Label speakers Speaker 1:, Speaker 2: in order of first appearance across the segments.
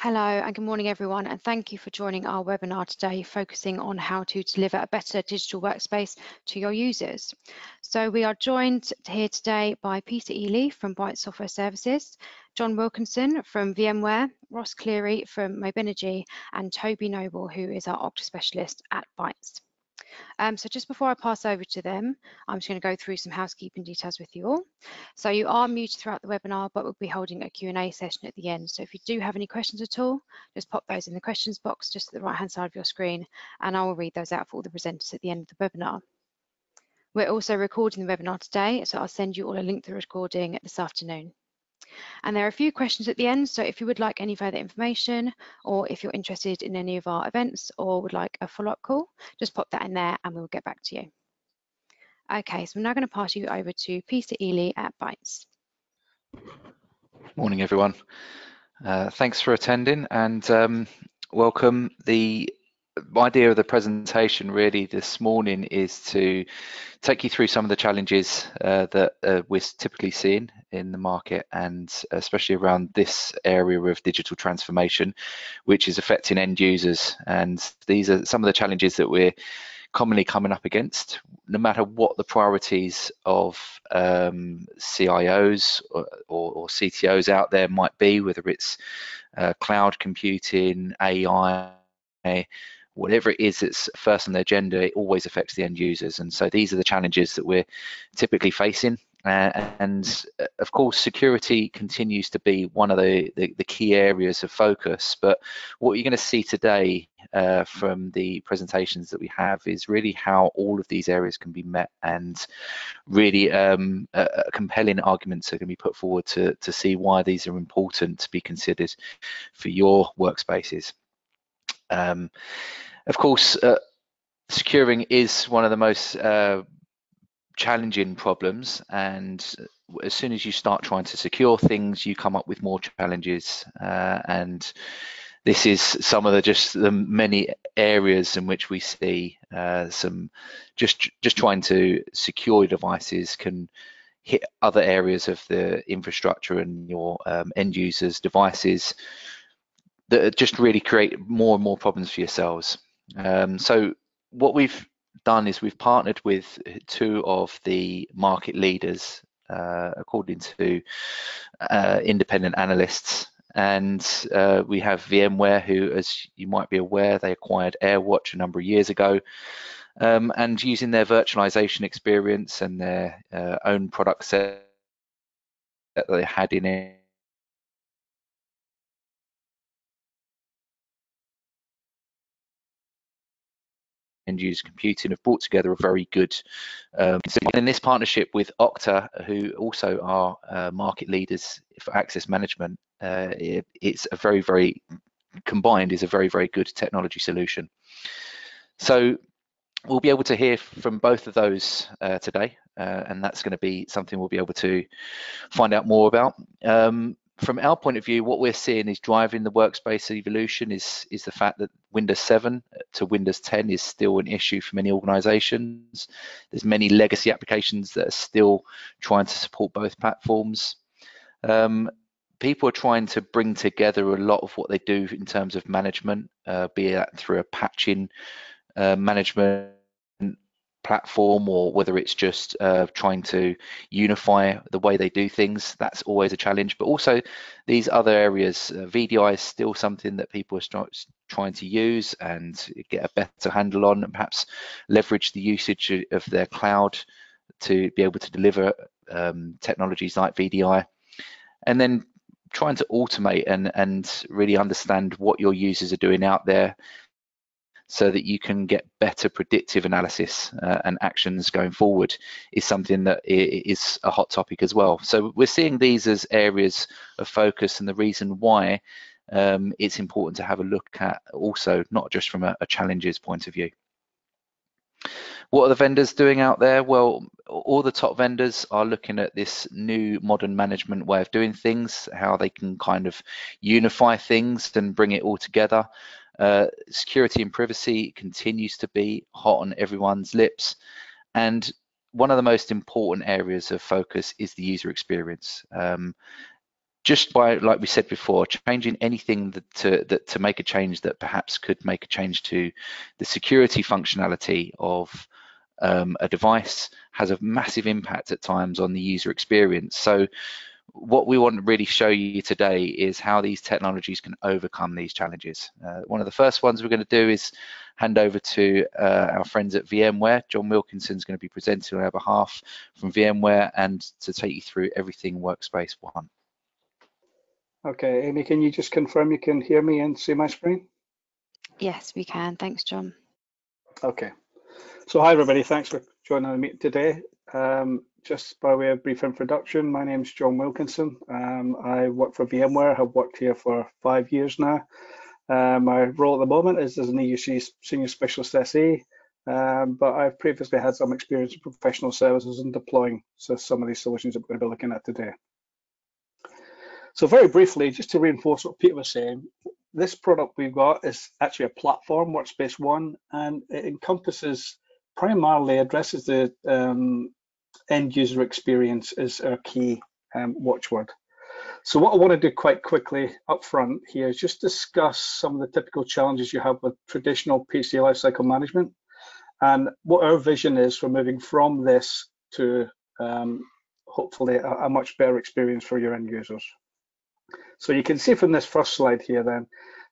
Speaker 1: Hello and good morning everyone, and thank you for joining our webinar today focusing on how to deliver a better digital workspace to your users. So we are joined here today by Peter Ely from Bytes Software Services, John Wilkinson from VMware, Ross Cleary from Mobinergy, and Toby Noble, who is our Okta specialist at Bytes. So just before I pass over to them, I'm just going to go through some housekeeping details with you all. So you are muted throughout the webinar, but we'll be holding a Q&A session at the end. So if you do have any questions at all, just pop those in the questions box just at the right-hand side of your screen, and I will read those out for all the presenters at the end of the webinar. We're also recording the webinar today, so I'll send you all a link to the recording this afternoon. And there are a few questions at the end, so if you would like any further information, or if you're interested in any of our events or would like a follow-up call, just pop that in there and we'll get back to you. Okay, so I'm now going to pass you over to Peter Ely at Bytes.
Speaker 2: Morning everyone. Thanks for attending and welcome. The idea of the presentation really this morning is to take you through some of the challenges that we're typically seeing in the market, and especially around this area of digital transformation, which is affecting end users. And these are some of the challenges that we're commonly coming up against, no matter what the priorities of CIOs or CTOs out there might be, whether it's cloud computing, AI, whatever it is that's first on the agenda, it always affects the end users. And so these are the challenges that we're typically facing. And of course, security continues to be one of the key areas of focus. But what you're going to see today from the presentations that we have is really how all of these areas can be met, and really compelling arguments are going to be put forward to see why these are important to be considered for your workspaces. Of course, securing is one of the most challenging problems, and as soon as you start trying to secure things, you come up with more challenges, and this is some of the many areas in which we see some just trying to secure devices can hit other areas of the infrastructure and your end users' devices that just really create more and more problems for yourselves. So what we've done is we've partnered with two of the market leaders according to independent analysts, and we have VMware, who, as you might be aware, they acquired AirWatch a number of years ago, and using their virtualization experience and their own product set that they had in it, end user computing, have brought together a very good in this partnership with Okta, who also are market leaders for access management. It's a very combined is a very good technology solution. So we'll be able to hear from both of those today, and that's going to be something we'll be able to find out more about. From our point of view, what we're seeing is driving the workspace evolution is the fact that Windows 7 to Windows 10 is still an issue for many organizations. There's many legacy applications that are still trying to support both platforms. People are trying to bring together a lot of what they do in terms of management, be that through a patching management platform, or whether it's just trying to unify the way they do things. That's always a challenge. But also these other areas, VDI is still something that people are trying to use and get a better handle on, and perhaps leverage the usage of their cloud to be able to deliver technologies like VDI, and then trying to automate and really understand what your users are doing out there, so that you can get better predictive analysis and actions going forward, is something that is a hot topic as well. So we're seeing these as areas of focus, and the reason why it's important to have a look at also, not just from a challenges point of view. What are the vendors doing out there? Well, all the top vendors are looking at this new modern management way of doing things, how they can kind of unify things and bring it all together. Security and privacy continues to be hot on everyone's lips, and one of the most important areas of focus is the user experience. just by, like we said before, changing anything to make a change that perhaps could make a change to the security functionality of a device has a massive impact at times on the user experience. So what we want to really show you today is how these technologies can overcome these challenges. One of the first ones we're going to do is hand over to our friends at VMware. John Wilkinson is going to be presenting on our behalf from VMware and to take you through everything Workspace ONE.
Speaker 3: Okay, Amy, can you just confirm you can hear me and see my screen?
Speaker 1: Yes, we can. Thanks, John.
Speaker 3: Okay. So hi, everybody. Thanks for joining me today. Just by way of brief introduction, my name is John Wilkinson. I work for VMware. I've worked here for 5 years now. My role at the moment is as an EUC Senior Specialist SE, but I've previously had some experience in professional services and deploying some of these solutions that we're going to be looking at today. So very briefly, just to reinforce what Peter was saying, this product we've got is actually a platform, Workspace ONE, and it encompasses, primarily addresses the end user experience is our key watchword. So what I want to do quite quickly up front here is just discuss some of the typical challenges you have with traditional PC lifecycle management and what our vision is for moving from this to hopefully a much better experience for your end users. So you can see from this first slide here then,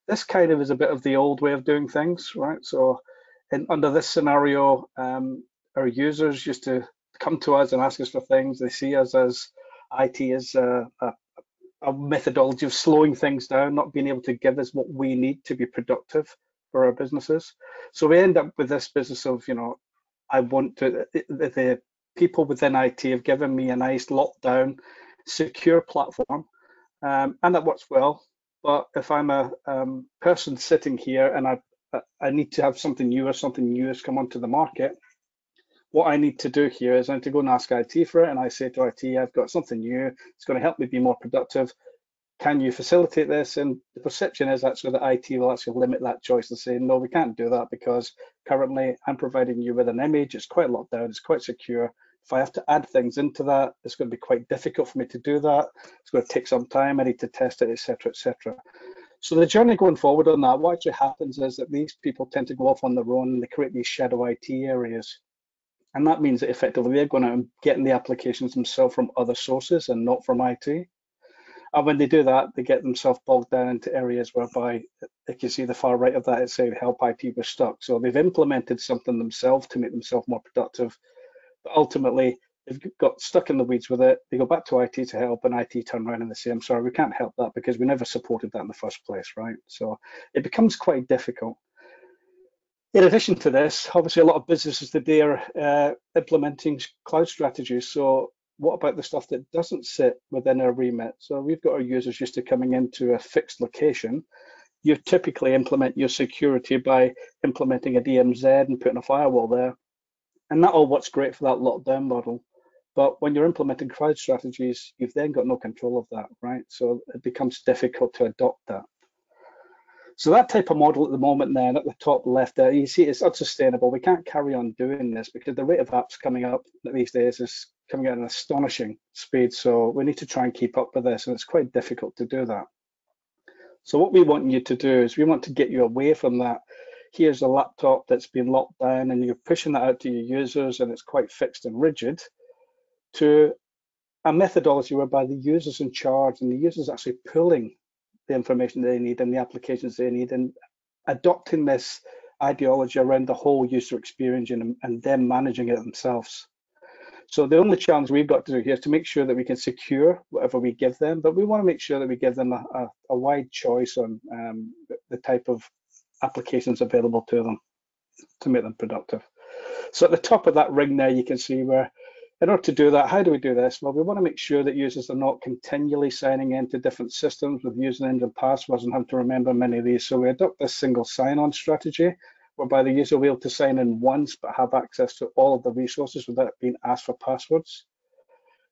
Speaker 3: this kind of is a bit of the old way of doing things, right? So under this scenario, our users used to come to us and ask us for things. They see us as IT as a methodology of slowing things down, not being able to give us what we need to be productive for our businesses. So we end up with this business of, you know, I want to, the people within IT have given me a nice lockdown, secure platform, and that works well. But if I'm a person sitting here and I need to have something new or something new has come onto the market, what I need to do here is I need to go and ask IT for it, and I say to IT, I've got something new, it's going to help me be more productive. Can you facilitate this? And the perception is actually that IT will actually limit that choice and say, no, we can't do that because currently I'm providing you with an image, it's quite locked down, it's quite secure. If I have to add things into that, it's going to be quite difficult for me to do that. It's going to take some time, I need to test it, etc., etc. So the journey going forward on that, what actually happens is that these people tend to go off on their own and they create these shadow IT areas. And that means that effectively they're going to get the applications themselves from other sources and not from IT. And when they do that, they get themselves bogged down into areas whereby, if you see the far right of that, it's saying help IT was stuck. So they've implemented something themselves to make themselves more productive. But ultimately, they've got stuck in the weeds with it. They go back to IT to help, and IT turn around and they say, I'm sorry, we can't help that because we never supported that in the first place, right? So it becomes quite difficult. In addition to this, obviously a lot of businesses today are implementing cloud strategies. So what about the stuff that doesn't sit within our remit? So we've got our users used to coming into a fixed location. You typically implement your security by implementing a DMZ and putting a firewall there. And that all works great for that lockdown model. But when you're implementing cloud strategies, you've then got no control of that, right? So it becomes difficult to adopt that. So that type of model at the moment then, at the top left there, you see it's unsustainable. We can't carry on doing this because the rate of apps coming up these days is coming at an astonishing speed. So we need to try and keep up with this, and it's quite difficult to do that. So what we want you to do is we want to get you away from that. Here's a laptop that's been locked down and you're pushing that out to your users and it's quite fixed and rigid, to a methodology whereby the user's in charge and the user's actually pulling the information they need and the applications they need, and adopting this ideology around the whole user experience and them managing it themselves. So the only challenge we've got to do here is to make sure that we can secure whatever we give them, but we want to make sure that we give them a wide choice on the type of applications available to them to make them productive. So at the top of that ring there, you can see where, in order to do that, how do we do this? Well, we want to make sure that users are not continually signing into different systems with usernames and passwords and have to remember many of these. So we adopt this single sign-on strategy, whereby the user will be able to sign in once but have access to all of the resources without being asked for passwords.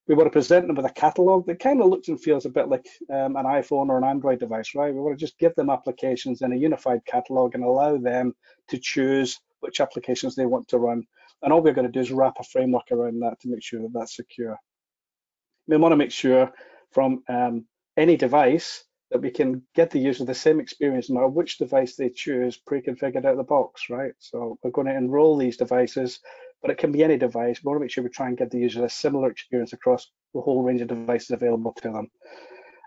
Speaker 3: We want to present them with a catalog that kind of looks and feels a bit like an iPhone or an Android device, right? We want to just give them applications in a unified catalog and allow them to choose which applications they want to run. And all we're going to do is wrap a framework around that to make sure that that's secure. We want to make sure from any device, that we can get the user the same experience no matter which device they choose, pre-configured out of the box, right? So we're going to enroll these devices, but it can be any device. We want to make sure we try and get the user a similar experience across the whole range of devices available to them.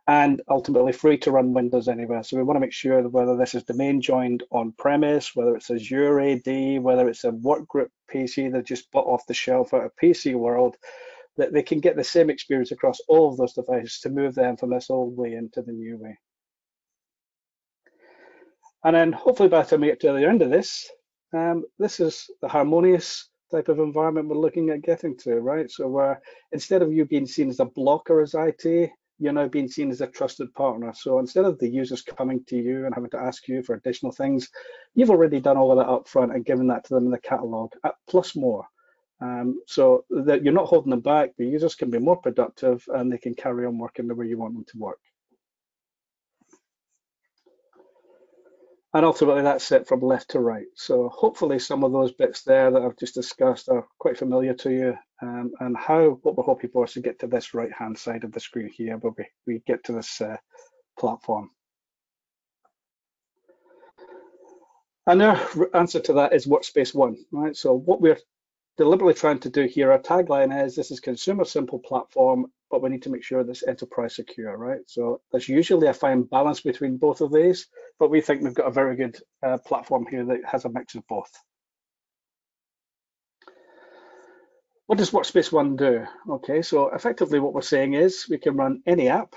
Speaker 3: And ultimately free to run Windows anywhere. So we want to make sure that whether this is domain joined on premise, whether it's Azure AD, whether it's a workgroup PC that just bought off the shelf out of PC world, that they can get the same experience across all of those devices to move them from this old way into the new way. And then hopefully by the time we get to the end of this, this is the harmonious type of environment we're looking at getting to, right? So where instead of you being seen as a blocker as IT, you're now being seen as a trusted partner. So instead of the users coming to you and having to ask you for additional things, you've already done all of that up front and given that to them in the catalog, plus more. So that you're not holding them back. The users can be more productive and they can carry on working the way you want them to work. And ultimately that's it from left to right. So hopefully some of those bits there that I've just discussed are quite familiar to you, and what we're hoping for is to get to this right-hand side of the screen here where we get to this platform. And our answer to that is Workspace ONE, right? So what we're deliberately trying to do here, our tagline is this is consumer simple platform, but we need to make sure this enterprise secure, right? So there's usually a fine balance between both of these, but we think we've got a very good platform here that has a mix of both. What does Workspace ONE do? Okay, so effectively what we're saying is we can run any app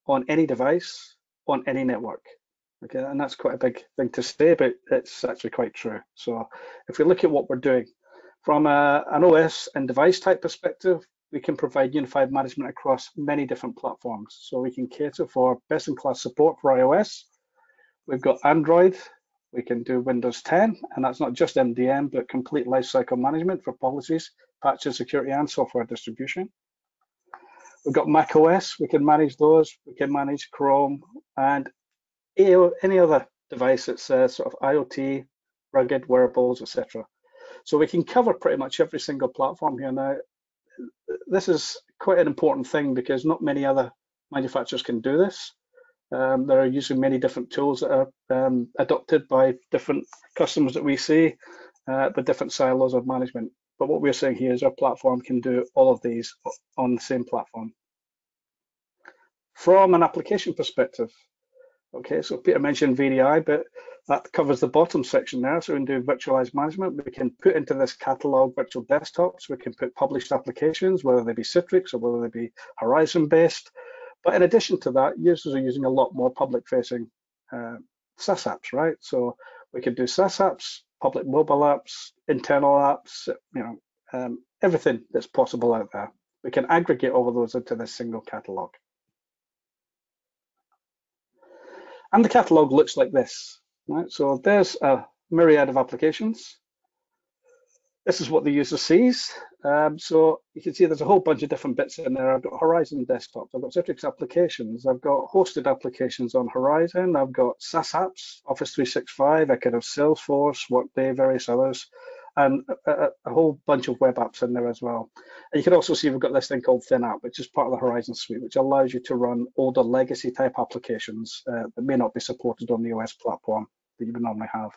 Speaker 3: on any device on any network. Okay, and that's quite a big thing to say, but it's actually quite true. So if we look at what we're doing, from an OS and device type perspective, we can provide unified management across many different platforms. So we can cater for best-in-class support for iOS. We've got Android. We can do Windows 10, and that's not just MDM, but complete lifecycle management for policies, patches, security, and software distribution. We've got Mac OS. We can manage those. We can manage Chrome and any other device that's sort of IoT, rugged, wearables, etc. So we can cover pretty much every single platform here now. This is quite an important thing because not many other manufacturers can do this. There are usually many different tools that are adopted by different customers that we see, but different silos of management. But what we're saying here is our platform can do all of these on the same platform. From an application perspective, okay, so Peter mentioned VDI, but that covers the bottom section there. So we can do virtualized management. We can put into this catalog virtual desktops. We can put published applications, whether they be Citrix or whether they be Horizon based. But in addition to that, users are using a lot more public facing SaaS apps, right? So we can do SaaS apps, public mobile apps, internal apps, everything that's possible out there. We can aggregate all of those into this single catalog. And the catalog looks like this, right? So there's a myriad of applications. This is what the user sees. So you can see there's a whole bunch of different bits in there. I've got Horizon desktops, I've got Citrix applications, I've got hosted applications on Horizon, I've got SaaS apps, Office 365, I could have Salesforce, Workday, various others, and a whole bunch of web apps in there as well. And you can also see we've got this thing called Thin App, which is part of the Horizon suite, which allows you to run older legacy type applications that may not be supported on the OS platform that you would normally have.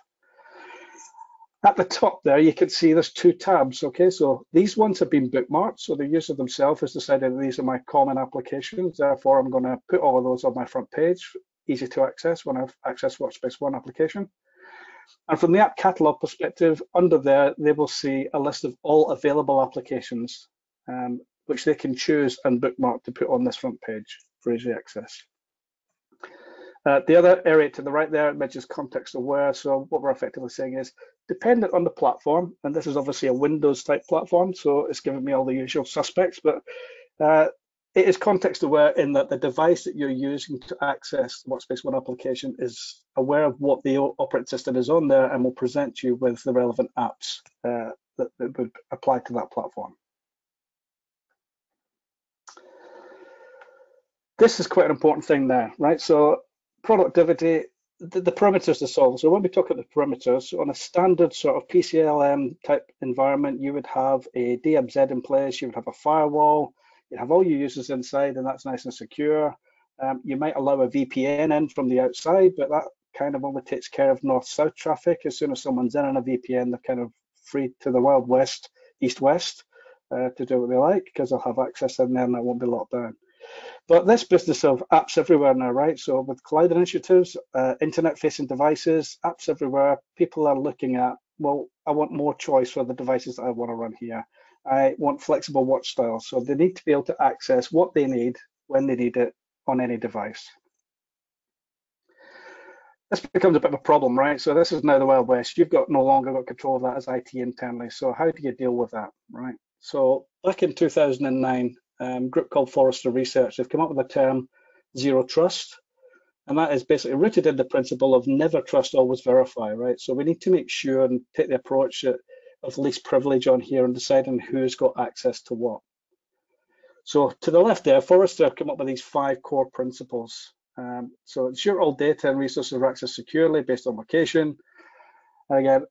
Speaker 3: At the top there, you can see there's two tabs, okay? So these ones have been bookmarked, so the user themselves has decided that these are my common applications, therefore I'm gonna put all of those on my front page, easy to access when I've accessed Workspace ONE application. And from the app catalog perspective, under there, they will see a list of all available applications, which they can choose and bookmark to put on this front page for easy access. The other area to the right there, it mentions context aware. So what we're effectively saying is, dependent on the platform, and this is obviously a Windows type platform, so it's giving me all the usual suspects, but it is context aware in that the device that you're using to access the Workspace ONE application is aware of what the operating system is on there and will present you with the relevant apps that would apply to that platform. This is quite an important thing there, right? So productivity, the parameters to solve. So when we talk about the parameters, on a standard sort of PCLM type environment, you would have a DMZ in place, you would have a firewall, you have all your users inside, and that's nice and secure. You might allow a VPN in from the outside, but that kind of only takes care of north-south traffic. As soon as someone's in on a VPN, they're kind of free to the wild west, east-west, to do what they like, because they'll have access in there and that won't be locked down. But this business of apps everywhere now, right? So with cloud initiatives, internet-facing devices, apps everywhere, people are looking at, well, I want more choice for the devices that I want to run here. I want flexible watch styles. So they need to be able to access what they need when they need it on any device. This becomes a bit of a problem, right? So this is now the Wild West. You've got no longer got control of that as IT internally. So how do you deal with that, right? So back in 2009, a group called Forrester Research, they've come up with the term zero trust. And that is basically rooted in the principle of never trust, always verify, right? So we need to make sure and take the approach of least privilege on here and deciding who's got access to what. So to the left there, Forrester have come up with these 5 core principles. So ensure all data and resources are accessed securely based on location. And again,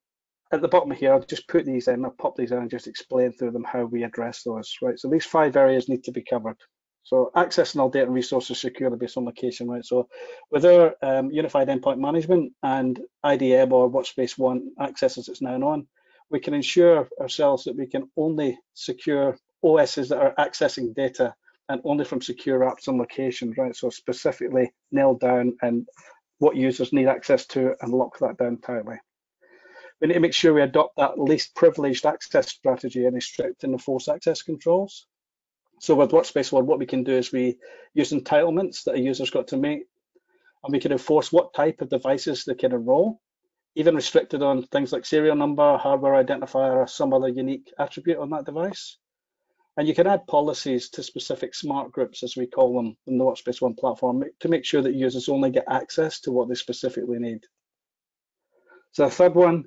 Speaker 3: at the bottom here, I'll just put these in, I'll pop these in and just explain through them how we address those, right? So these 5 areas need to be covered. So accessing all data and resources securely based on location, right? So with our unified endpoint management and IDM or Workspace ONE access as it's now known, we can ensure ourselves that we can only secure OSs that are accessing data and only from secure apps and locations, right? So specifically nail down and what users need access to and lock that down tightly. We need to make sure we adopt that least privileged access strategy and restrict and enforce access controls. So with Workspace ONE, what we can do is we use entitlements that a user's got to meet, and we can enforce what type of devices they can enroll, even restricted on things like serial number, hardware identifier, or some other unique attribute on that device. And you can add policies to specific smart groups, as we call them, in the Workspace ONE platform, to make sure that users only get access to what they specifically need. So the third one,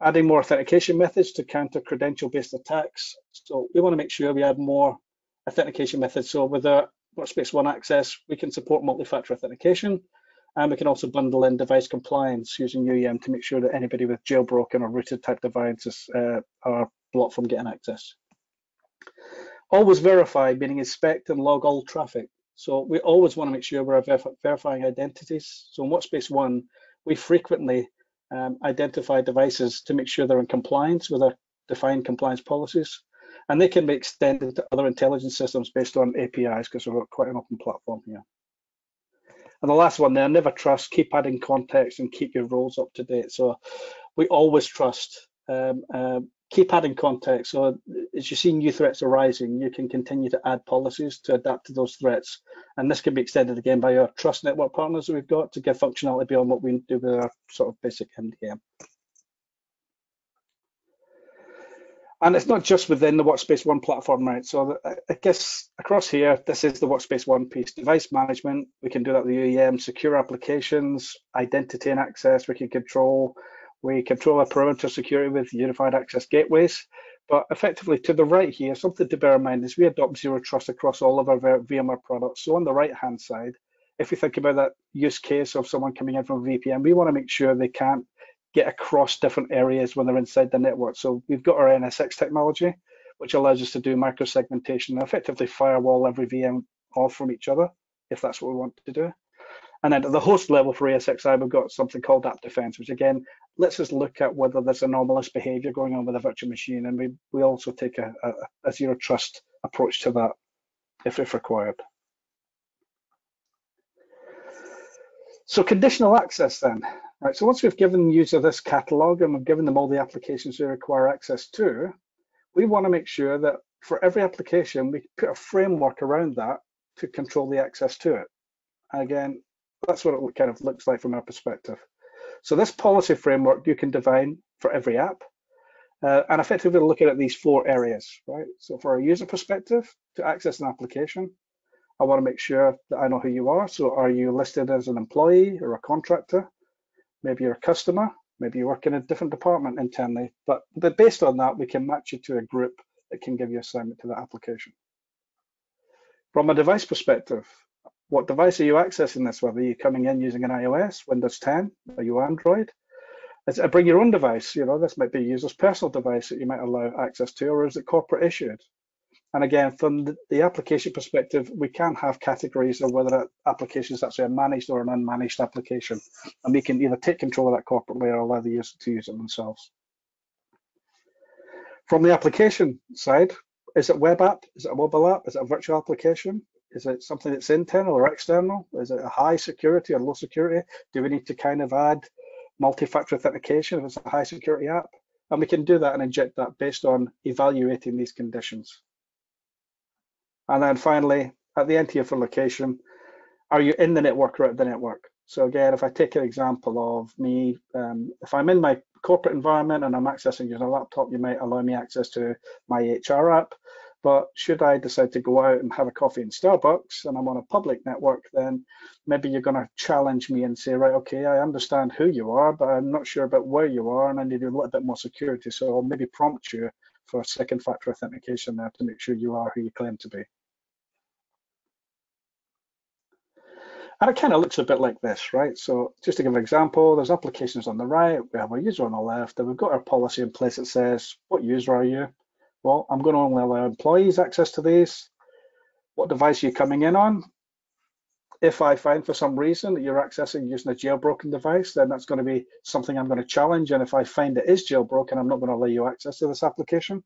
Speaker 3: adding more authentication methods to counter credential-based attacks. So we want to make sure we add more authentication methods. So with our Workspace ONE access, we can support multi-factor authentication, and we can also bundle in device compliance using UEM to make sure that anybody with jailbroken or rooted type devices are blocked from getting access. Always verify, meaning inspect and log all traffic. So we always want to make sure we're verifying identities. So in Workspace ONE, we frequently identify devices to make sure they're in compliance with our defined compliance policies. And they can be extended to other intelligence systems based on APIs, because we've got quite an open platform here. And the last one there, never trust, keep adding context and keep your roles up to date. So we always trust, keep adding context. So as you see new threats arising, you can continue to add policies to adapt to those threats. And this can be extended again by our trust network partners that we've got to give functionality beyond what we do with our sort of basic MDM. And it's not just within the Workspace ONE platform, right? So I guess across here, this is the Workspace ONE piece. Device management, we can do that with UEM, secure applications, identity and access, we control our perimeter security with unified access gateways. But effectively to the right here, something to bear in mind is we adopt zero trust across all of our VMware products. So on the right-hand side, if you think about that use case of someone coming in from a VPN, we want to make sure they can't get across different areas when they're inside the network. So we've got our NSX technology, which allows us to do microsegmentation and effectively firewall every VM off from each other, if that's what we want to do. And then at the host level for ESXi, we've got something called app defense, which again, lets us look at whether there's anomalous behavior going on with a virtual machine. And we also take a zero trust approach to that if required. So conditional access then. Right, so once we've given the user this catalog and we've given them all the applications they require access to, we want to make sure that for every application, we put a framework around that to control the access to it. And again, that's what it kind of looks like from our perspective. So this policy framework you can define for every app, and effectively looking at these 4 areas, right? So for a user perspective, to access an application, I want to make sure that I know who you are. So are you listed as an employee or a contractor? Maybe you're a customer, maybe you work in a different department internally, but based on that, we can match you to a group that can give you assignment to that application. From a device perspective, what device are you accessing this with? Are you coming in using an iOS, Windows 10, are you Android? Bring your own device, this might be a user's personal device that you might allow access to, or is it corporate issued? And again, from the application perspective, we can have categories of whether that application is actually a managed or an unmanaged application. And we can either take control of that corporately or allow the user to use it themselves. From the application side, is it web app? Is it a mobile app? Is it a virtual application? Is it something that's internal or external? Is it a high security or low security? Do we need to kind of add multi-factor authentication if it's a high security app? And we can do that and inject that based on evaluating these conditions. And then finally, at the end here for location, are you in the network or out of the network? So again, if I take an example of me, if I'm in my corporate environment and I'm accessing using a laptop, you might allow me access to my HR app. But should I decide to go out and have a coffee in Starbucks and I'm on a public network, then maybe you're going to challenge me and say, right, okay, I understand who you are, but I'm not sure about where you are and I need a little bit more security. So I'll maybe prompt you for second factor authentication there to make sure you are who you claim to be. And it kind of looks a bit like this, right? So just to give an example, there's applications on the right, we have our user on the left, and we've got our policy in place that says, what user are you? Well, I'm going to only allow employees access to these. What device are you coming in on? If I find for some reason that you're accessing using a jailbroken device, then that's going to be something I'm going to challenge. And if I find it is jailbroken, I'm not going to allow you access to this application.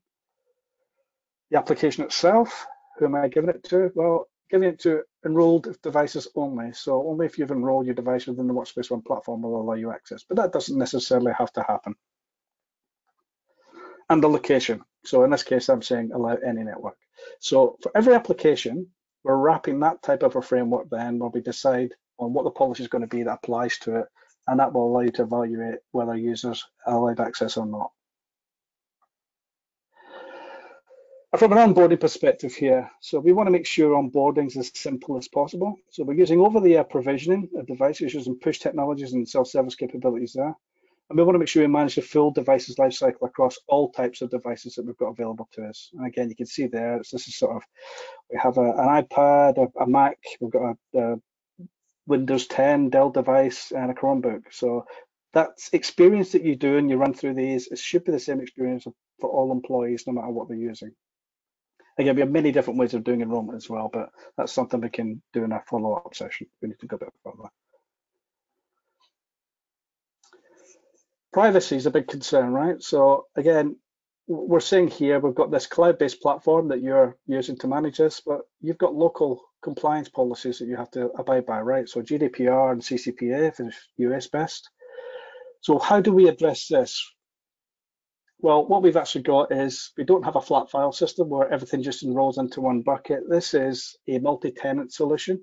Speaker 3: The application itself, who am I giving it to? Well, giving it to enrolled devices only. So only if you've enrolled your device within the Workspace ONE platform will allow you access, but that doesn't necessarily have to happen. And the location. So in this case, I'm saying allow any network. So for every application, we're wrapping that type of a framework then where we decide on what the policy is going to be that applies to it, and that will allow you to evaluate whether users are allowed access or not. From an onboarding perspective here, so we want to make sure onboarding is as simple as possible. So we're using over-the-air provisioning of devices using push technologies and self-service capabilities there. And we want to make sure we manage the full devices lifecycle across all types of devices that we've got available to us. And again, you can see there, this is sort of, we have an iPad, a Mac, we've got a Windows 10 Dell device and a Chromebook. So that's experience that you do and you run through these, it should be the same experience for all employees, no matter what they're using. Again, we have many different ways of doing enrollment as well, but that's something we can do in our follow-up session. We need to go a bit further. Privacy is a big concern, right? So again, we're saying here, we've got this cloud-based platform that you're using to manage this, but you've got local compliance policies that you have to abide by, right? So GDPR and CCPA if it's US-based. So how do we address this? Well, what we've actually got is we don't have a flat file system where everything just enrolls into one bucket. This is a multi-tenant solution,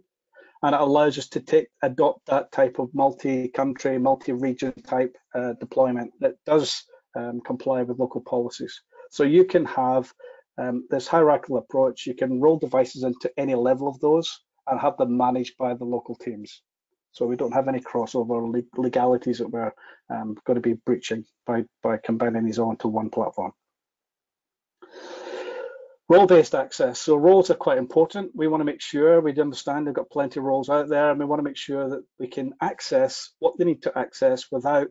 Speaker 3: and it allows us to adopt that type of multi-country, multi-region type deployment that does comply with local policies. So you can have this hierarchical approach. You can roll devices into any level of those and have them managed by the local teams. So we don't have any crossover legalities that we're going to be breaching by combining these all into one platform. Role-based access. So roles are quite important. We want to make sure we understand they've got plenty of roles out there, and we want to make sure that we can access what they need to access without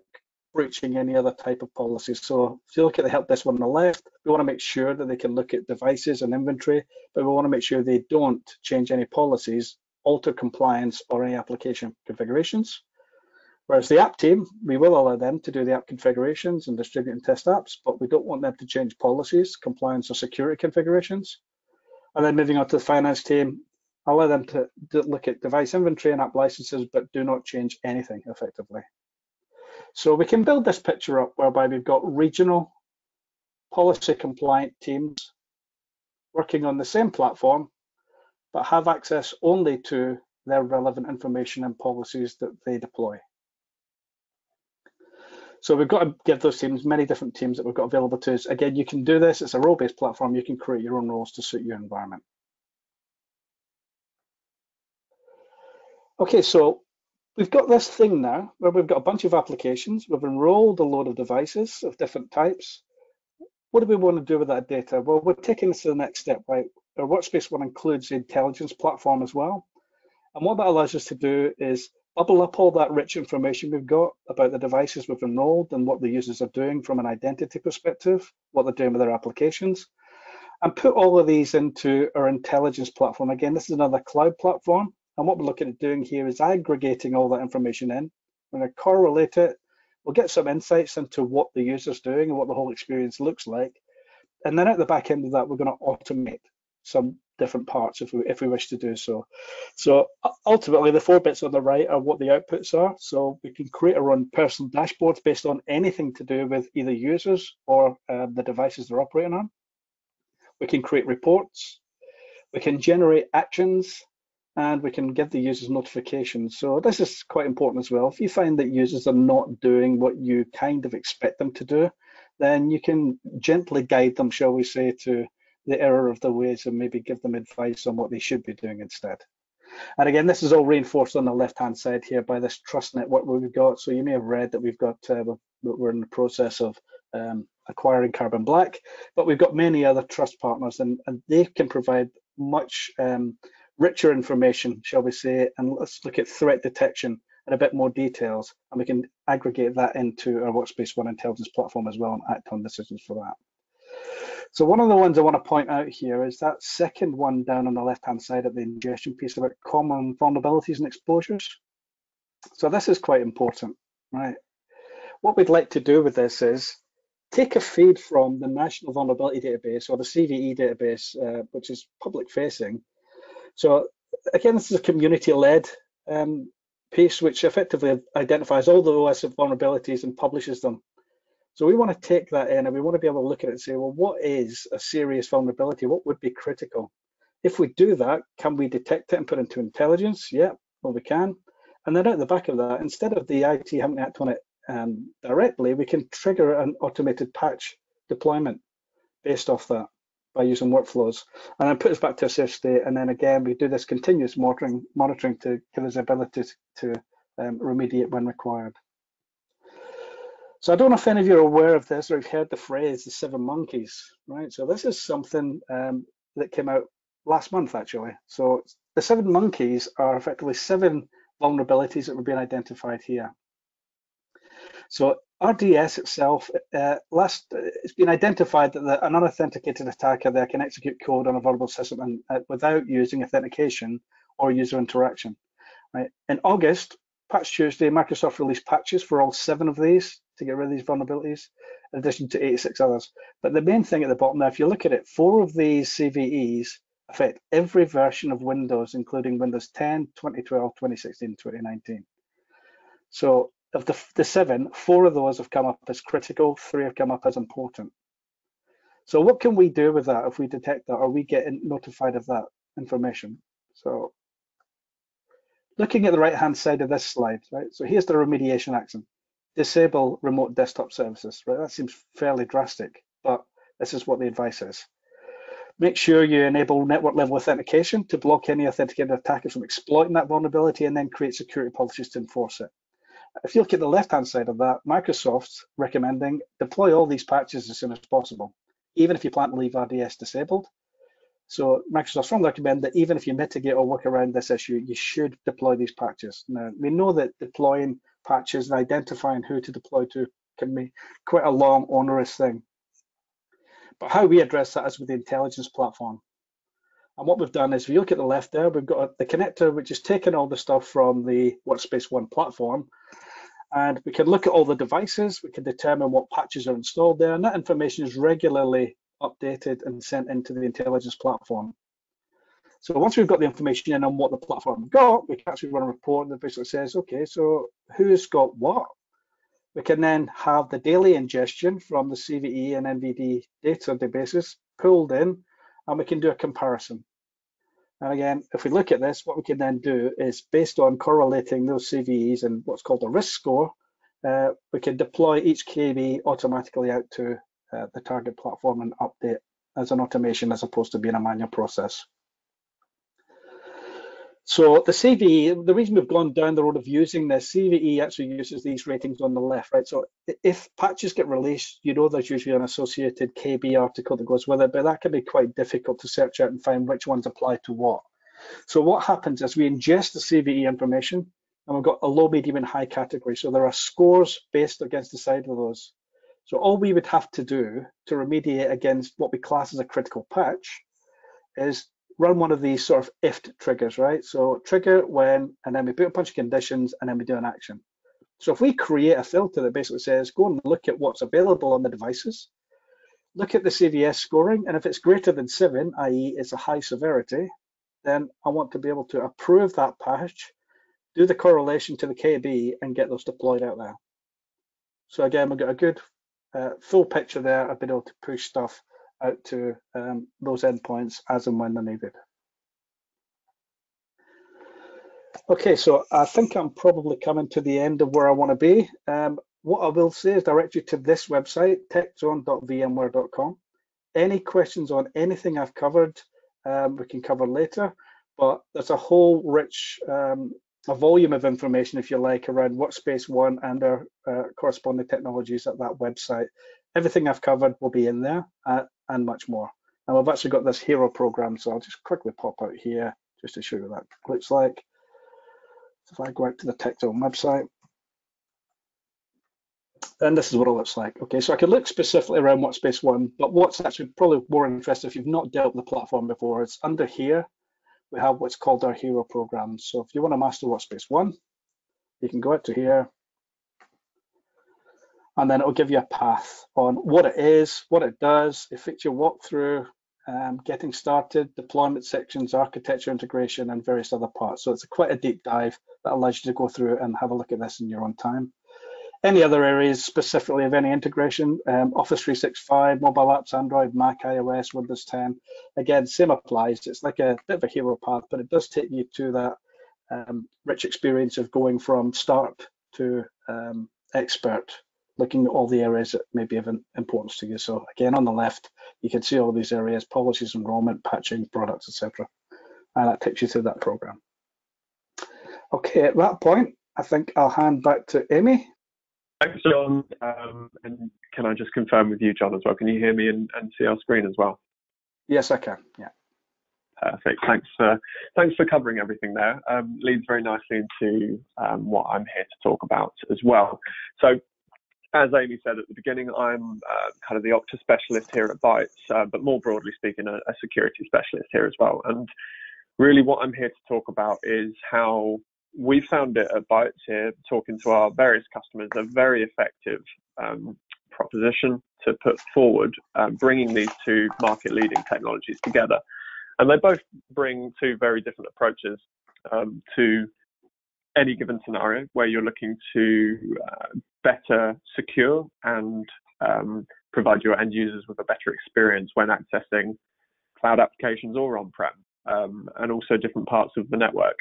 Speaker 3: breaching any other type of policies. So if you look at the help desk one on the left, we want to make sure that they can look at devices and inventory, but we want to make sure they don't change any policies, alter compliance or any application configurations. Whereas the app team, we will allow them to do the app configurations and distribute and test apps, but we don't want them to change policies, compliance or security configurations. And then moving on to the finance team, allow them to look at device inventory and app licenses, but do not change anything effectively. So we can build this picture up whereby we've got regional policy compliant teams working on the same platform, but have access only to their relevant information and policies that they deploy. So we've got to give those teams many different teams that we've got available to us. Again, you can do this, it's a role-based platform, you can create your own roles to suit your environment. Okay, so we've got this thing now where we've got a bunch of applications, we've enrolled a load of devices of different types. What do we want to do with that data? Well, we're taking this to the next step, right? Our Workspace ONE includes the intelligence platform as well. And what that allows us to do is bubble up all that rich information we've got about the devices we've enrolled and what the users are doing from an identity perspective, what they're doing with their applications. and put all of these into our intelligence platform. Again, this is another cloud platform. And what we're looking at doing here is aggregating all that information in. We're going to correlate it. We'll get some insights into what the user's doing and what the whole experience looks like. And then at the back end of that, we're going to automate some different parts if we wish to do so. So ultimately, the 4 bits on the right are what the outputs are. So we can create our own personal dashboards based on anything to do with either users or the devices they're operating on. We can create reports. We can generate actions, and we can give the users notifications. So this is quite important as well. If you find that users are not doing what you kind of expect them to do, then you can gently guide them, shall we say, to the error of their ways and maybe give them advice on what they should be doing instead. And again, this is all reinforced on the left-hand side here by this trust network we've got. So you may have read that we've got, we're in the process of acquiring Carbon Black, but we've got many other trust partners, and they can provide much richer information, shall we say, and let's look at threat detection in a bit more details, and we can aggregate that into our Workspace ONE intelligence platform as well and act on decisions for that. So one of the ones I want to point out here is that second one down on the left-hand side of the ingestion piece about common vulnerabilities and exposures. So this is quite important, right? What we'd like to do with this is take a feed from the National Vulnerability Database or the CVE database, which is public-facing. So again, this is a community-led piece which effectively identifies all the OS vulnerabilities and publishes them. So we want to take that in and we want to be able to look at it and say, well, what is a serious vulnerability? What would be critical? If we do that, can we detect it and put it into intelligence? Yeah, well, we can. And then at the back of that, instead of the IT having to act on it directly, we can trigger an automated patch deployment based off that by using workflows, and then put us back to a safe state. And then again, we do this continuous monitoring to give us the ability to remediate when required. So I don't know if any of you are aware of this or have heard the phrase the 7 monkeys, right? So this is something that came out last month, actually. So the 7 monkeys are effectively 7 vulnerabilities that were being identified here. So RDS itself, it's been identified that an unauthenticated attacker there can execute code on a vulnerable system and without using authentication or user interaction. Right? In August, Patch Tuesday, Microsoft released patches for all 7 of these to get rid of these vulnerabilities, in addition to 86 others. But the main thing at the bottom there, if you look at it, 4 of these CVEs affect every version of Windows, including Windows 10, 2012, 2016, 2019. So of the 7, 4 of those have come up as critical, 3 have come up as important. So what can we do with that if we detect that or we get notified of that information? So looking at the right-hand side of this slide, right? So here's the remediation action. Disable remote desktop services, right? That seems fairly drastic, but this is what the advice is. Make sure you enable network level authentication to block any authenticated attackers from exploiting that vulnerability, and then create security policies to enforce it. If you look at the left-hand side of that, Microsoft's recommending deploy all these patches as soon as possible, even if you plan to leave RDS disabled. So Microsoft strongly recommend that even if you mitigate or work around this issue, you should deploy these patches. Now, we know that deploying patches and identifying who to deploy to can be quite a long, onerous thing. But how we address that is with the intelligence platform. And what we've done is, if you look at the left there, we've got the connector, which is taking all the stuff from the Workspace ONE platform. And we can look at all the devices, we can determine what patches are installed there, and that information is regularly updated and sent into the intelligence platform. So once we've got the information in on what the platform got, we can actually run a report that basically says, okay, so who's got what? We can then have the daily ingestion from the CVE and NVD databases pulled in, and we can do a comparison. And again, if we look at this, what we can then do is, based on correlating those CVEs and what's called a risk score, we can deploy each KB automatically out to the target platform and update as an automation as opposed to being a manual process. So the CVE, the reason we've gone down the road of using this, CVE actually uses these ratings on the left, right? So if patches get released, you know there's usually an associated KB article that goes with it, but that can be quite difficult to search out and find which ones apply to what. So what happens is we ingest the CVE information, and we've got a low, medium, and high category. So there are scores based against the side of those. So all we would have to do to remediate against what we class as a critical patch is run one of these sort of if triggers, right? So trigger when, and then we put a bunch of conditions, and then we do an action. So if we create a filter that basically says, go and look at what's available on the devices, look at the CVS scoring, and if it's greater than 7, i.e. it's a high severity, then I want to be able to approve that patch, do the correlation to the KB, and get those deployed out there. So again, we've got a good full picture there of being able to push stuff out to those endpoints as and when they're needed. Okay, so I think I'm probably coming to the end of where I want to be. What I will say is direct you to this website, techzone.vmware.com. Any questions on anything I've covered, we can cover later, but there's a whole rich a volume of information, if you like, around Workspace ONE and our corresponding technologies at that website. Everything I've covered will be in there and much more. And we've actually got this hero program, so I'll just quickly pop out here just to show you what that looks like. So if I go out to the TechZone website, and this is what it looks like. Okay, so I can look specifically around Workspace ONE, but what's actually probably more interesting if you've not dealt with the platform before, it's under here, we have what's called our hero program. So if you want to master Workspace ONE, you can go out to here, and then it'll give you a path on what it is, what it does, a feature walkthrough, getting started, deployment sections, architecture integration, and various other parts. So it's quite a deep dive that allows you to go through and have a look at this in your own time. Any other areas specifically of any integration, Office 365, mobile apps, Android, Mac, iOS, Windows 10, again, same applies. It's like a bit of a hero path, but it does take you to that rich experience of going from start to expert, looking at all the areas that may be of importance to you. So again, on the left, you can see all these areas, policies, enrollment, patching, products, etc. And that takes you through that program. Okay, at that point, I think I'll hand back to Amy.
Speaker 4: Thanks, John. And can I just confirm with you, John, as well? Can you hear me and see our screen as well?
Speaker 3: Yes, I can. Yeah.
Speaker 4: Perfect. Thanks for covering everything there. Leads very nicely into what I'm here to talk about as well. So, as Amy said at the beginning, I'm kind of the Okta specialist here at Bytes, but more broadly speaking, a security specialist here as well. And really what I'm here to talk about is how we found it at Bytes here, talking to our various customers, a very effective proposition to put forward, bringing these two market-leading technologies together. And they both bring two very different approaches to any given scenario where you're looking to better secure and provide your end users with a better experience when accessing cloud applications or on-prem, and also different parts of the network.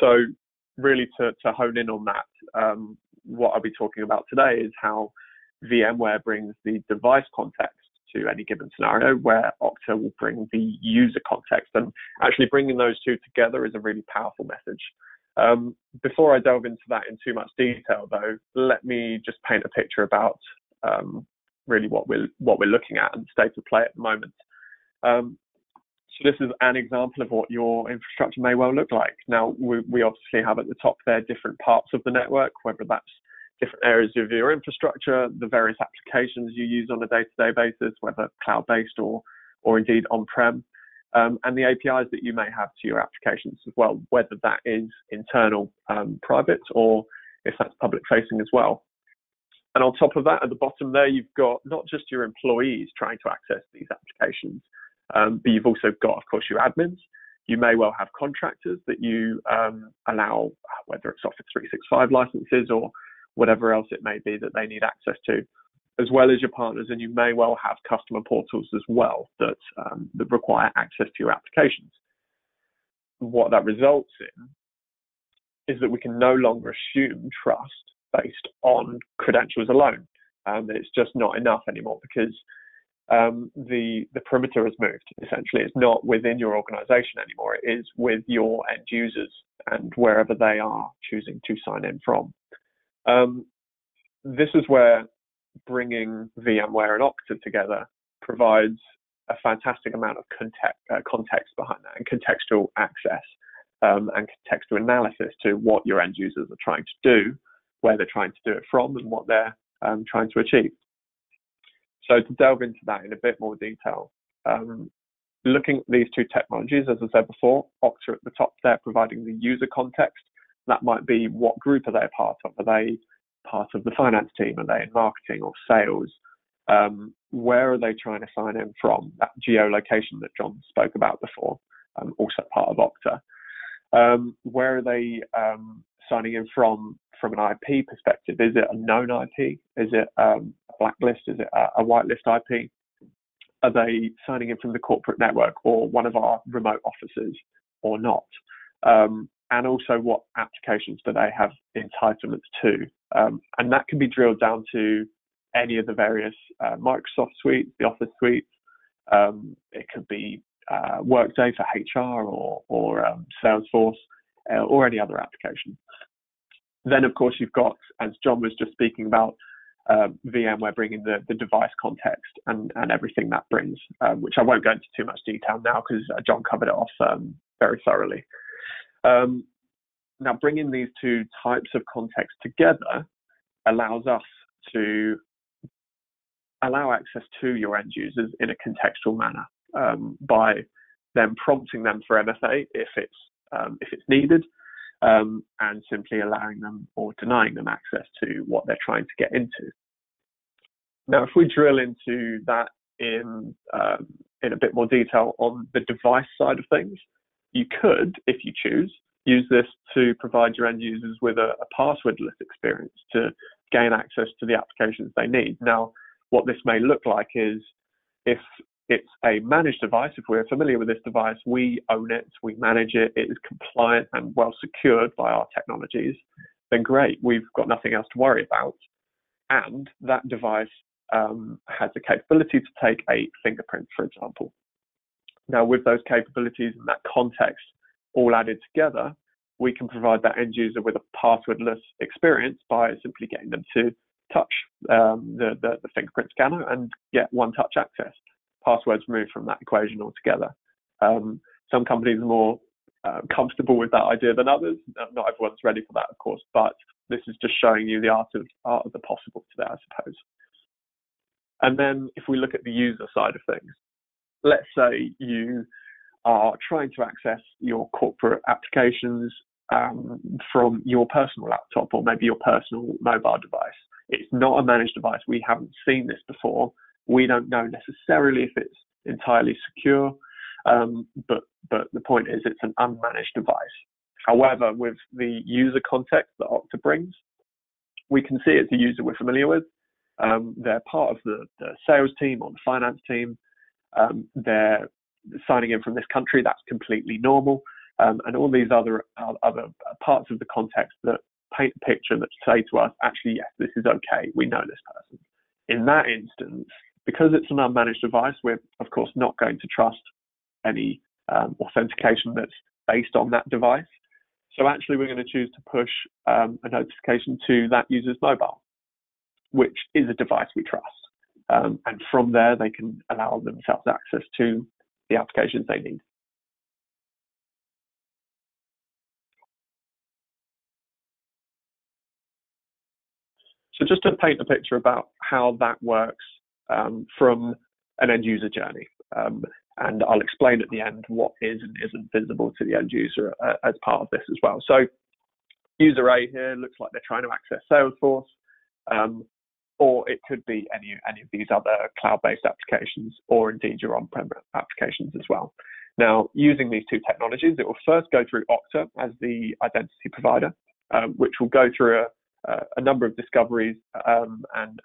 Speaker 4: So really to hone in on that, what I'll be talking about today is how VMware brings the device context to any given scenario, where Okta will bring the user context. And actually bringing those two together is a really powerful message. Before I delve into that in too much detail, though, let me just paint a picture about really what we're looking at and the state of play at the moment. So this is an example of what your infrastructure may well look like. Now, we obviously have at the top there different parts of the network, whether that's different areas of your infrastructure, the various applications you use on a day-to-day basis, whether cloud-based or indeed on-prem, and the APIs that you may have to your applications as well, whether that is internal, private, or if that's public-facing as well. And on top of that, at the bottom there, you've got not just your employees trying to access these applications, but you've also got, of course, your admins. You may well have contractors that you allow, whether it's Office 365 licenses or whatever else it may be that they need access to, as well as your partners. And you may well have customer portals as well that require access to your applications. What that results in is that we can no longer assume trust based on credentials alone. It's just not enough anymore, because the perimeter has moved. Essentially, it's not within your organization anymore. It is with your end users and wherever they are choosing to sign in from. This is where bringing VMware and Okta together provides a fantastic amount of context behind that, and contextual access and contextual analysis to what your end users are trying to do, where they're trying to do it from, and what their trying to achieve. So to delve into that in a bit more detail, looking at these two technologies, as I said before, Okta at the top there providing the user context. That might be what group are they a part of? Are they part of the finance team? Are they in marketing or sales? Where are they trying to sign in from? That geolocation that John spoke about before, also part of Okta. Where are they signing in from an IP perspective? Is it a known IP? Is it a blacklist? Is it a whitelist IP? Are they signing in from the corporate network or one of our remote offices or not? And also, what applications do they have entitlements to? And that can be drilled down to any of the various Microsoft suites, the Office suites. It could be Workday for HR or Salesforce or any other application. Then, of course, you've got, as John was just speaking about, VMware bringing the device context and everything that brings, which I won't go into too much detail now because John covered it off very thoroughly. Now, bringing these two types of context together allows us to allow access to your end users in a contextual manner by them prompting them for MFA if it's needed, and simply allowing them or denying them access to what they're trying to get into. Now, if we drill into that in a bit more detail on the device side of things, you could, if you choose, use this to provide your end users with a passwordless experience to gain access to the applications they need. Now, what this may look like is if it's a managed device, if we're familiar with this device, we own it, we manage it, it is compliant and well secured by our technologies, then great, we've got nothing else to worry about. And that device has the capability to take a fingerprint, for example. Now, with those capabilities and that context all added together, we can provide that end user with a passwordless experience by simply getting them to touch the fingerprint scanner and get one-touch access. Passwords removed from that equation altogether. Some companies are more comfortable with that idea than others. Not everyone's ready for that, of course, but this is just showing you the art of the possible today, I suppose. And then if we look at the user side of things, let's say you are trying to access your corporate applications from your personal laptop or maybe your personal mobile device. It's not a managed device. We haven't seen this before. We don't know necessarily if it's entirely secure, but the point is it's an unmanaged device. However, with the user context that Okta brings, we can see it's a user we're familiar with. They're part of the sales team or the finance team. They're signing in from this country. That's completely normal. And all these other parts of the context that paint a picture that say to us, actually, yes, this is okay. We know this person. In that instance, because it's an unmanaged device, we're, of course, not going to trust any authentication that's based on that device. So actually, we're going to choose to push a notification to that user's mobile, which is a device we trust. And from there, they can allow themselves access to the applications they need. So just to paint a picture about how that works from an end user journey. And I'll explain at the end what is and isn't visible to the end user as part of this as well. So user A here looks like they're trying to access Salesforce, or it could be any of these other cloud-based applications, or indeed your on-prem applications as well. Now, using these two technologies, it will first go through Okta as the identity provider, which will go through a number of discoveries and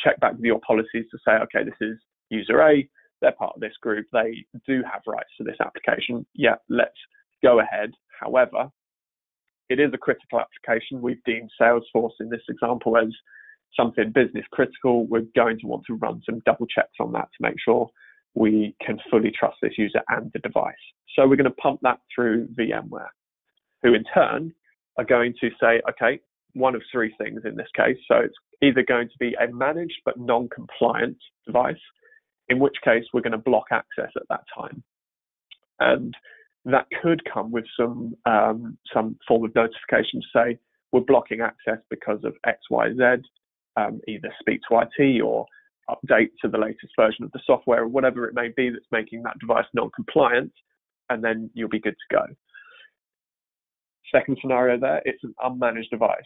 Speaker 4: check back with your policies to say, okay, this is user A, they're part of this group, they do have rights to this application. Yeah, let's go ahead. However, it is a critical application. We've deemed Salesforce in this example as something business critical. We're going to want to run some double checks on that to make sure we can fully trust this user and the device. So we're going to pump that through VMware, who in turn are going to say, okay, one of three things in this case. So it's either going to be a managed but non-compliant device, in which case we're going to block access at that time. And that could come with some form of notification to say, we're blocking access because of X, Y, Z. either speak to IT or update to the latest version of the software, or whatever it may be that's making that device non-compliant, and then you'll be good to go. Second scenario there, it's an unmanaged device.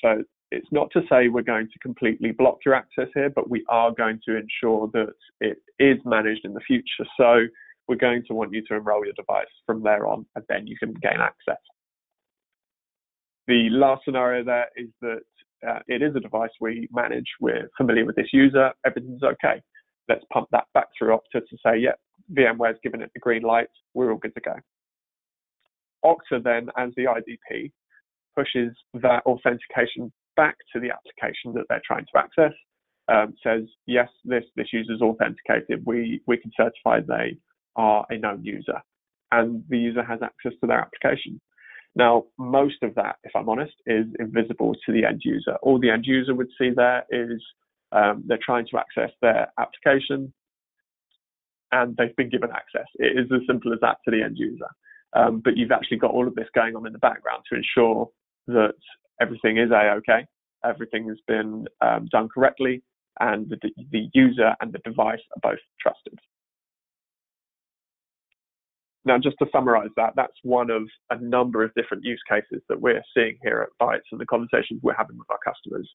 Speaker 4: So it's not to say we're going to completely block your access here, but we are going to ensure that it is managed in the future. So we're going to want you to enroll your device from there on, and then you can gain access. The last scenario there is that it is a device we manage, we're familiar with this user, everything's okay. Let's pump that back through Okta to say, yeah, VMware's given it the green light, we're all good to go. Okta then, as the IDP, pushes that authentication back to the application that they're trying to access, says, yes, this user's authenticated, we can certify they are a known user, and the user has access to their application. Now, most of that, if I'm honest, is invisible to the end user. All the end user would see there is they're trying to access their application and they've been given access. It is as simple as that to the end user. But you've actually got all of this going on in the background to ensure that everything is A-OK, everything has been done correctly, and the user and the device are both trusted. Now, just to summarize that, that's one of a number of different use cases that we're seeing here at Bytes and the conversations we're having with our customers.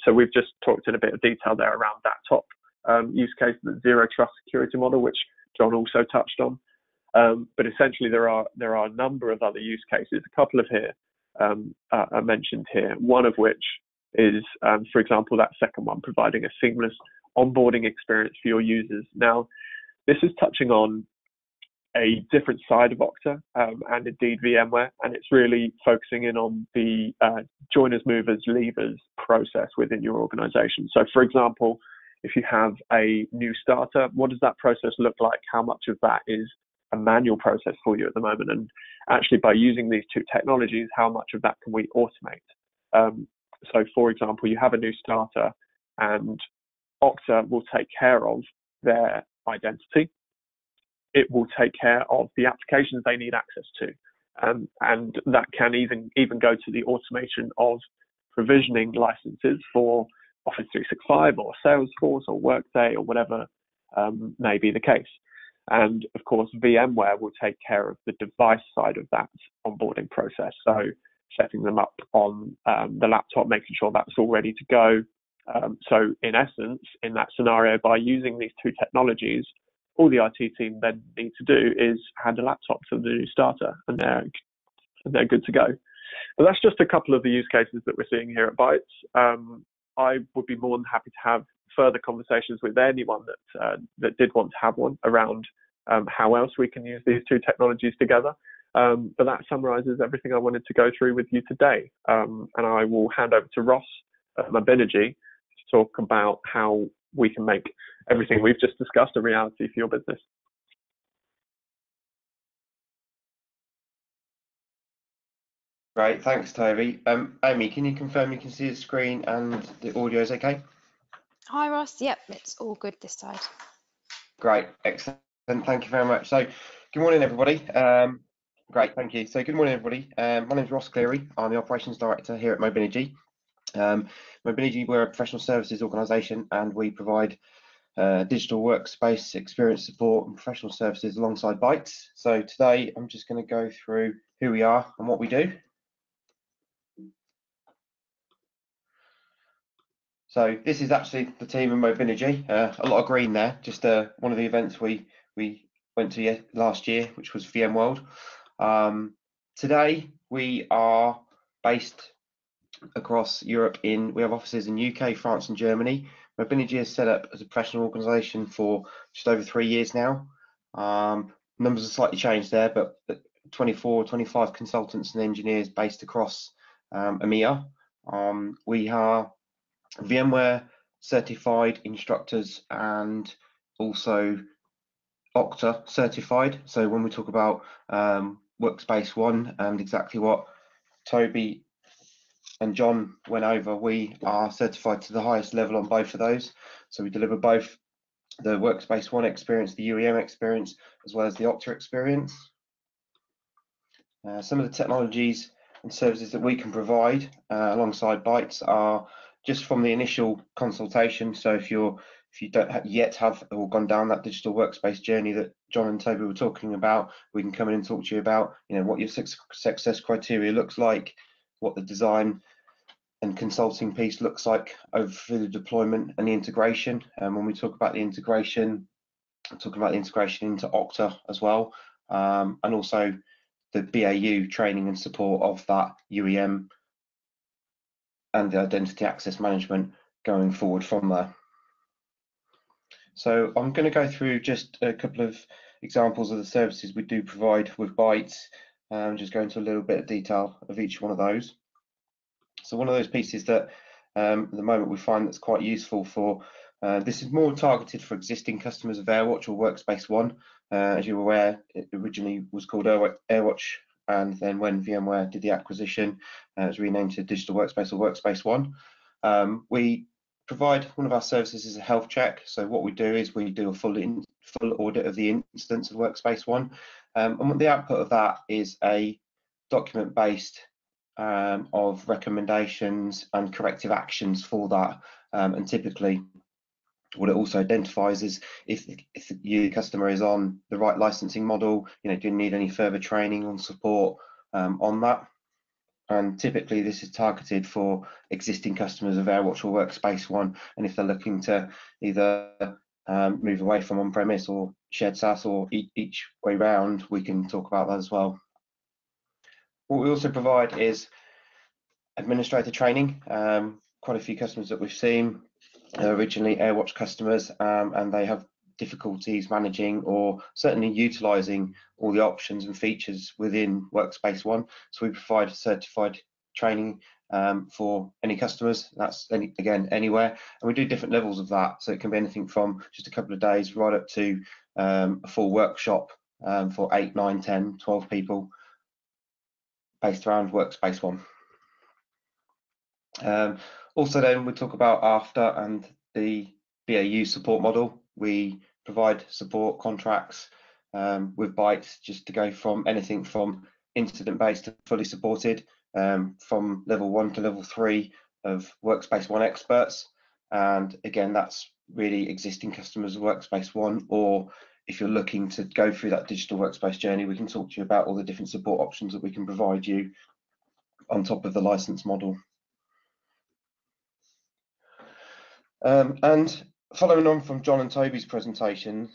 Speaker 4: So we've just talked in a bit of detail there around that top use case, the zero trust security model, which John also touched on. But essentially, there are a number of other use cases. A couple of here are mentioned here. One of which is, for example, that second one, providing a seamless onboarding experience for your users. Now, this is touching on a different side of Okta and indeed VMware, and it's really focusing in on the joiners, movers, leavers process within your organization. So, for example, if you have a new starter, what does that process look like? How much of that is a manual process for you at the moment? And actually, by using these two technologies, how much of that can we automate? So, for example, you have a new starter and Okta will take care of their identity. It will take care of the applications they need access to. And that can even go to the automation of provisioning licenses for Office 365 or Salesforce or Workday or whatever may be the case. And of course, VMware will take care of the device side of that onboarding process. So setting them up on the laptop, making sure that's all ready to go. So in essence, in that scenario, by using these two technologies, all the IT team then need to do is hand a laptop to the new starter, and they're good to go. But that's just a couple of the use cases that we're seeing here at Bytes. I would be more than happy to have further conversations with anyone that did want to have one around how else we can use these two technologies together. But that summarizes everything I wanted to go through with you today. And I will hand over to Ross at Mobinergy to talk about how we can make everything we've just discussed a reality for your business.
Speaker 5: Great, thanks, Toby. Amy, can you confirm you can see the screen and the audio is okay?
Speaker 1: Hi, Ross. Yep, it's all good this side.
Speaker 5: Great, excellent. Thank you very much. So, good morning, everybody. Great, thank you. So, good morning, everybody. My name is Ross Cleary. I'm the Operations Director here at Mobinergy. Mobinergy, we're a professional services organisation, and we provide digital workspace experience support and professional services alongside Bytes. So today I'm just going to go through who we are and what we do. So this is actually the team in Mobinergy. A lot of green there, just one of the events we went to last year, which was VMworld. Today we are based across Europe. We have offices in UK, France and Germany. Mobinergy is set up as a professional organisation for just over 3 years now. Numbers have slightly changed there, but 25 consultants and engineers based across EMEA. We are VMware certified instructors and also Okta certified. So when we talk about Workspace ONE and exactly what Toby and John went over, we are certified to the highest level on both of those. So we deliver both the Workspace ONE experience, the UEM experience, as well as the Okta experience. Some of the technologies and services that we can provide alongside Bytes are just from the initial consultation. So if you don't yet have or gone down that digital workspace journey that John and Toby were talking about, we can come in and talk to you about, you know, what your success criteria looks like, what the design and consulting piece looks like over the deployment and the integration. And when we talk about the integration, I'm talking about the integration into Okta as well, and also the BAU training and support of that UEM and the identity access management going forward from there. So I'm going to go through just a couple of examples of the services we do provide with Bytes, just go into a little bit of detail of each one of those. So one of those pieces that at the moment we find that's quite useful for, this is more targeted for existing customers of AirWatch or Workspace ONE. As you're aware, it originally was called AirWatch, and then when VMware did the acquisition, it was renamed to Digital Workspace or Workspace ONE. We provide one of our services is a health check. So what we do is we do a full audit of the instance of Workspace ONE, and the output of that is a document-based of recommendations and corrective actions for that. And typically, what it also identifies is if your customer is on the right licensing model, you know, do you need any further training or support on that? And typically this is targeted for existing customers of AirWatch or Workspace ONE, and if they're looking to either move away from on-premise or shared SaaS or each way round, we can talk about that as well. What we also provide is administrator training. Quite a few customers that we've seen are originally AirWatch customers, and they have difficulties managing or certainly utilizing all the options and features within Workspace ONE. So we provide certified training for any customers. That's again anywhere, and we do different levels of that. So it can be anything from just a couple of days right up to a full workshop for 8, 9, 10, 12 people based around Workspace ONE. Also then we talk about after and the BAU support model. We provide support contracts with Bytes just to go from anything from incident based to fully supported, from level 1 to level 3 of Workspace ONE experts. And again, that's really existing customers of Workspace ONE, or if you're looking to go through that digital workspace journey, we can talk to you about all the different support options that we can provide you on top of the license model. And following on from John and Toby's presentation,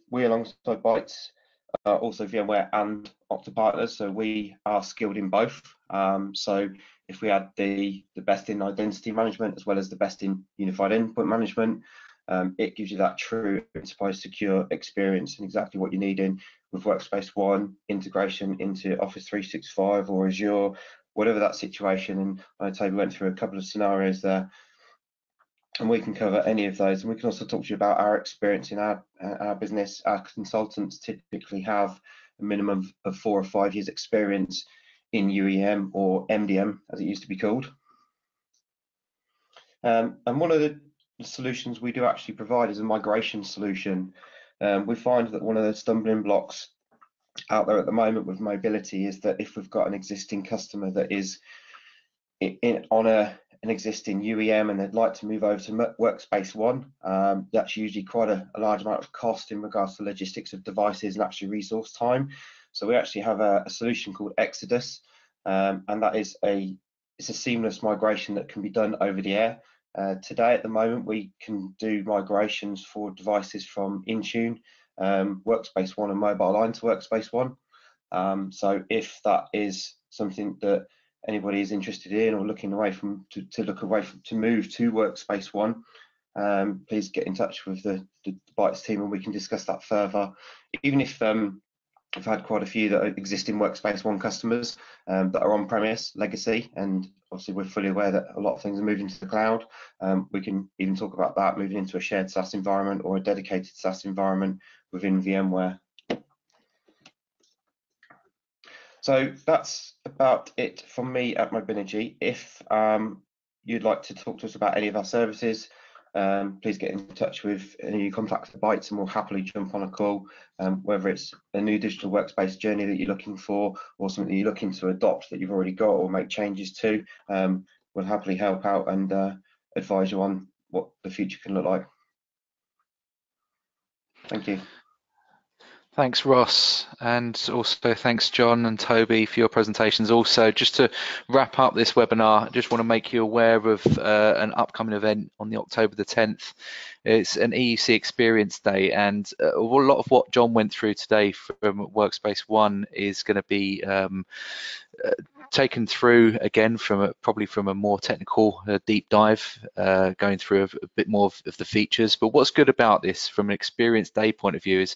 Speaker 5: we alongside Bytes are also VMware and Okta partners, so we are skilled in both. So if we had the best in identity management as well as the best in unified endpoint management, it gives you that true enterprise secure experience and exactly what you need in with Workspace ONE, integration into Office 365 or Azure, whatever that situation. And I know Toby went through a couple of scenarios there, and we can cover any of those. And we can also talk to you about our experience in our business. Our consultants typically have a minimum of 4 or 5 years experience in UEM or MDM, as it used to be called. And one of the solutions we do actually provide is a migration solution. We find that one of the stumbling blocks out there at the moment with mobility is that if we've got an existing customer that is on an existing UEM and they'd like to move over to Workspace ONE, that's usually quite a large amount of cost in regards to logistics of devices and actually resource time. So we actually have a solution called Exodus, and that is it's a seamless migration that can be done over the air. Today at the moment we can do migrations for devices from Intune, Workspace ONE and Mobile Line to Workspace ONE. So if that is something that anybody is interested in or looking away from to move to Workspace ONE, please get in touch with the Bytes team and we can discuss that further. Even if I've had quite a few that are existing Workspace ONE customers that are on-premise legacy, and obviously we're fully aware that a lot of things are moving to the cloud. We can even talk about that moving into a shared SaaS environment or a dedicated SaaS environment within VMware. So that's about it from me at Mobinergy. If you'd like to talk to us about any of our services, please get in touch with any of your contacts at Bytes and we'll happily jump on a call, whether it's a new digital workspace journey that you're looking for or something you're looking to adopt that you've already got or make changes to. We'll happily help out and advise you on what the future can look like. Thank you.
Speaker 2: Thanks, Ross, and also thanks, John and Toby, for your presentations. Also, just to wrap up this webinar, I just want to make you aware of an upcoming event on the October the 10th. It's an EUC Experience Day, and a lot of what John went through today from Workspace ONE is going to be taken through again from probably from a more technical deep dive, going through a bit more of the features. But what's good about this from an Experience Day point of view is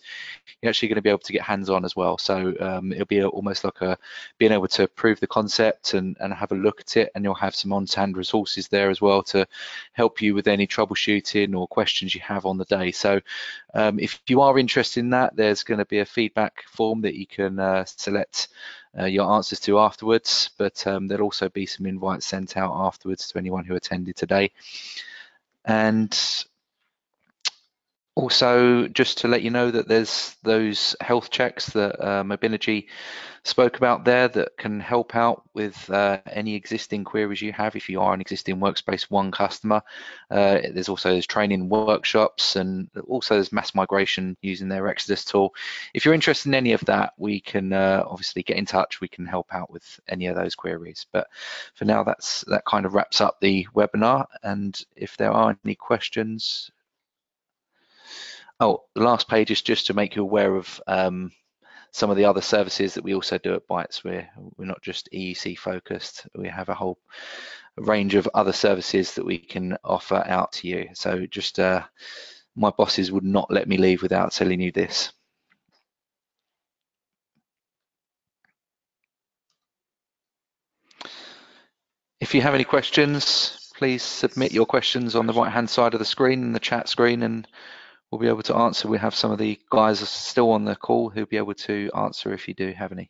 Speaker 2: you're actually going to be able to get hands-on as well. So it'll be almost like being able to prove the concept and have a look at it, and you'll have some on-hand resources there as well to help you with any troubleshooting or questions you have on the day. So if you are interested in that, there's going to be a feedback form that you can select your answers to afterwards, but there'll also be some invites sent out afterwards to anyone who attended today. And also, just to let you know that there's those health checks that Mobinergy spoke about there that can help out with any existing queries you have if you are an existing Workspace ONE customer. There's also those training workshops, and also there's mass migration using their Exodus tool. If you're interested in any of that, we can obviously get in touch. We can help out with any of those queries. But for now, that kind of wraps up the webinar. And if there are any questions, oh, the last page is just to make you aware of some of the other services that we also do at Bytes. We're not just EUC focused. We have a whole range of other services that we can offer out to you. So just my bosses would not let me leave without telling you this. If you have any questions, please submit your questions on the right-hand side of the screen, in the chat screen, and we'll be able to answer. We have some of the guys still on the call who'll be able to answer if you do have any.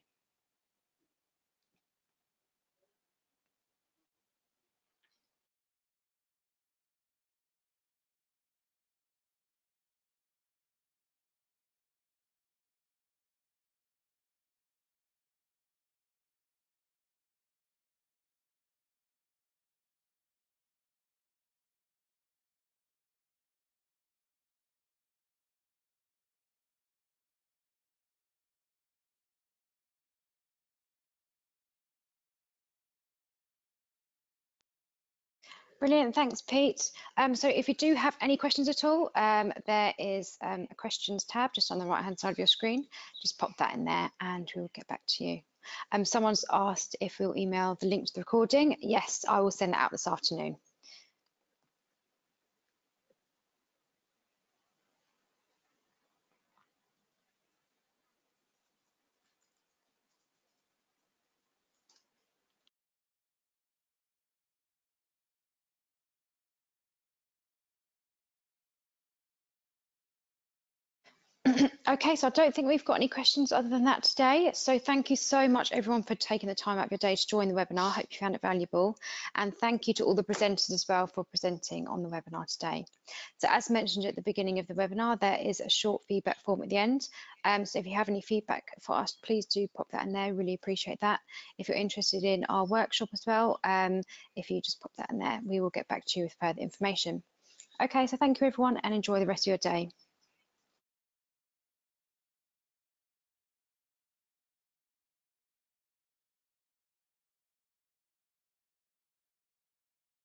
Speaker 1: Brilliant, thanks, Pete. So if you do have any questions at all, there is a questions tab just on the right-hand side of your screen. Just pop that in there and we'll get back to you. Someone's asked if we'll email the link to the recording. Yes, I will send it out this afternoon. Okay, so I don't think we've got any questions other than that today. So thank you so much, everyone, for taking the time out of your day to join the webinar. I hope you found it valuable. And thank you to all the presenters as well for presenting on the webinar today. So as mentioned at the beginning of the webinar, there is a short feedback form at the end. So if you have any feedback for us, please do pop that in there. Really appreciate that. If you're interested in our workshop as well, if you just pop that in there, we will get back to you with further information. Okay, so thank you, everyone, and enjoy the rest of your day.